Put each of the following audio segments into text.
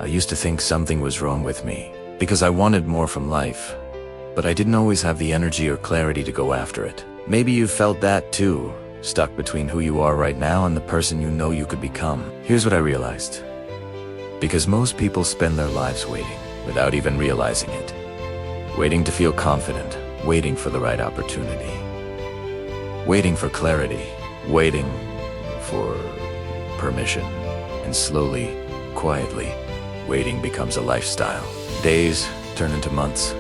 I used to think something was wrong with me, because I wanted more from life, but I didn't always have the energy or clarity to go after it. Maybe you felt that too, stuck between who you are right now and the person you know you could become. Here's what I realized. Because most people spend their lives waiting, without even realizing it. Waiting to feel confident, waiting for the right opportunity. Waiting for clarity, waiting for permission. And slowly, quietly, waiting becomes a lifestyle. Days turn into months.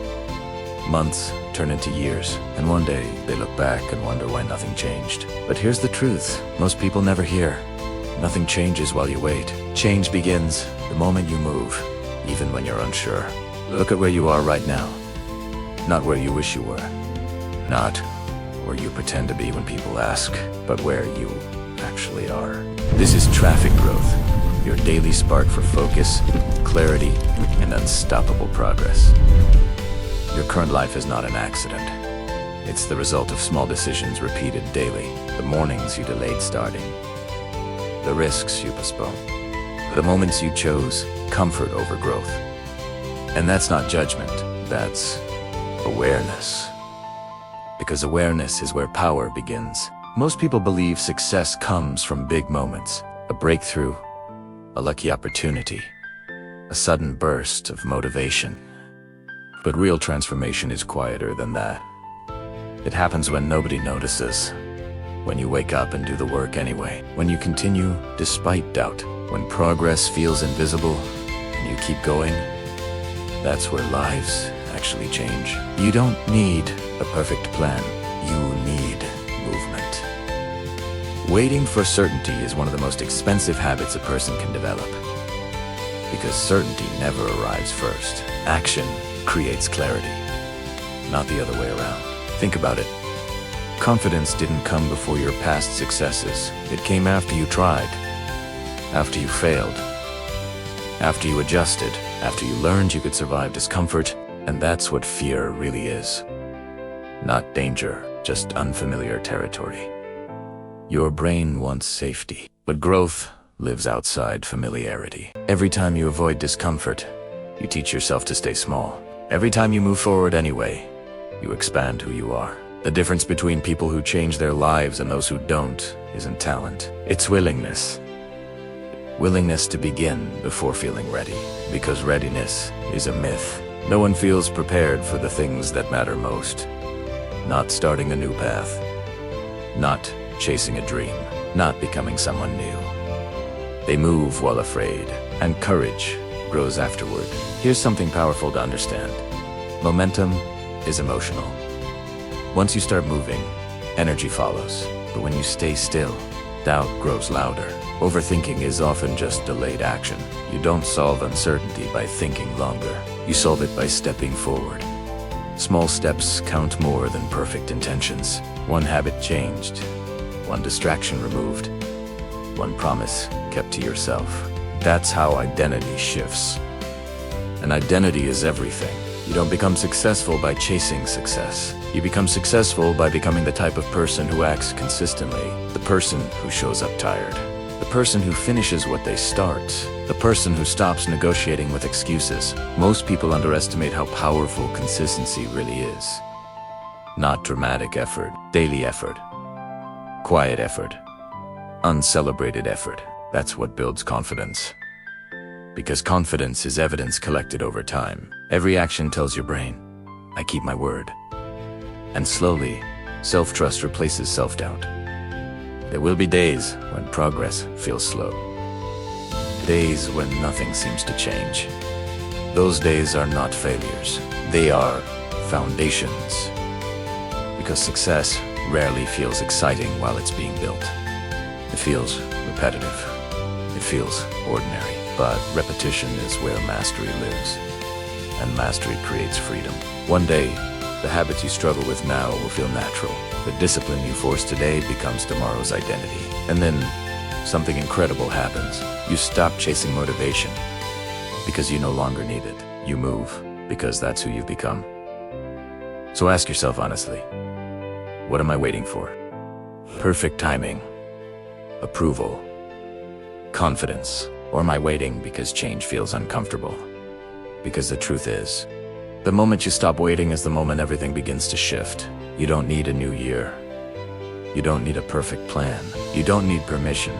Months turn into years. And one day, they look back and wonder why nothing changed. But here's the truth. Most people never hear. Nothing changes while you wait. Change begins the moment you move, even when you're unsure. Look at where you are right now. Not where you wish you were. Not where you pretend to be when people ask, but where you actually are. This is Traffic Growth, your daily spark for focus, clarity, and unstoppable progress. Your current life is not an accident. It's the result of small decisions repeated daily, the mornings you delayed starting, the risks you postponed, the moments you chose comfort over growth. And that's not judgment, that's awareness. Because awareness is where power begins. Most people believe success comes from big moments, a breakthrough, a lucky opportunity, a sudden burst of motivation. But real transformation is quieter than that. It happens when nobody notices, when you wake up and do the work anyway, when you continue despite doubt, when progress feels invisible and you keep going. That's where lives actually change. You don't need a perfect plan, you need movement. Waiting for certainty is one of the most expensive habits a person can develop. Because certainty never arrives first. Action creates clarity, not the other way around. Think about it. Confidence didn't come before your past successes. It came after you tried, after you failed, after you adjusted, after you learned you could survive discomfort. And that's what fear really is. Not danger, just unfamiliar territory. Your brain wants safety, but growth lives outside familiarity. Every time you avoid discomfort, you teach yourself to stay small. Every time you move forward anyway, you expand who you are. The difference between people who change their lives and those who don't isn't talent. It's willingness. Willingness to begin before feeling ready. Because readiness is a myth. No one feels prepared for the things that matter most. Not starting a new path. Not chasing a dream. Not becoming someone new. They move while afraid, and courage grows afterward. Here's something powerful to understand. Momentum is emotional. Once you start moving, energy follows. But when you stay still, doubt grows louder. Overthinking is often just delayed action. You don't solve uncertainty by thinking longer. You solve it by stepping forward. Small steps count more than perfect intentions. One habit changed, one distraction removed, one promise kept to yourself. That's how identity shifts. And identity is everything. You don't become successful by chasing success. You become successful by becoming the type of person who acts consistently, the person who shows up tired, the person who finishes what they start, the person who stops negotiating with excuses. Most people underestimate how powerful consistency really is. Not dramatic effort, daily effort, quiet effort, uncelebrated effort. That's what builds confidence. Because confidence is evidence collected over time. Every action tells your brain, I keep my word. And slowly, self-trust replaces self-doubt. There will be days when progress feels slow. Days when nothing seems to change. Those days are not failures. They are foundations. Because success rarely feels exciting while it's being built. It feels repetitive. It feels ordinary. But repetition is where mastery lives. And mastery creates freedom. One day, the habits you struggle with now will feel natural. The discipline you force today becomes tomorrow's identity. And then, something incredible happens. You stop chasing motivation because you no longer need it. You move because that's who you've become. So ask yourself honestly, what am I waiting for? Perfect timing, approval, confidence, Or am I waiting because change feels uncomfortable? Because the truth is, the moment you stop waiting is the moment everything begins to shift. You don't need a new year. You don't need a perfect plan. You don't need permission.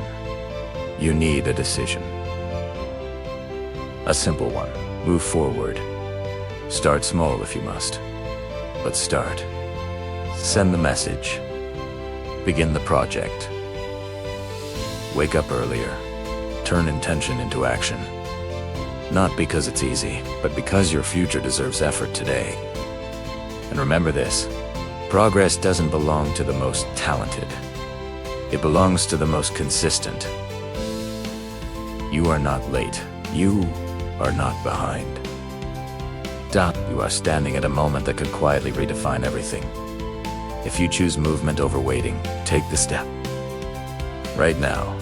You need a decision. A simple one. Move forward. Start small if you must. But start. Send the message. Begin the project. Wake up earlier. Turn intention into action. Not because it's easy, but because your future deserves effort today. And remember this, progress doesn't belong to the most talented. It belongs to the most consistent. You are not late. You are not behind. You are standing at a moment that could quietly redefine everything. If you choose movement over waiting, take the step. Right now.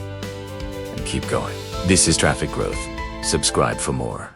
And keep going. This is Traffic Growth. Subscribe for more.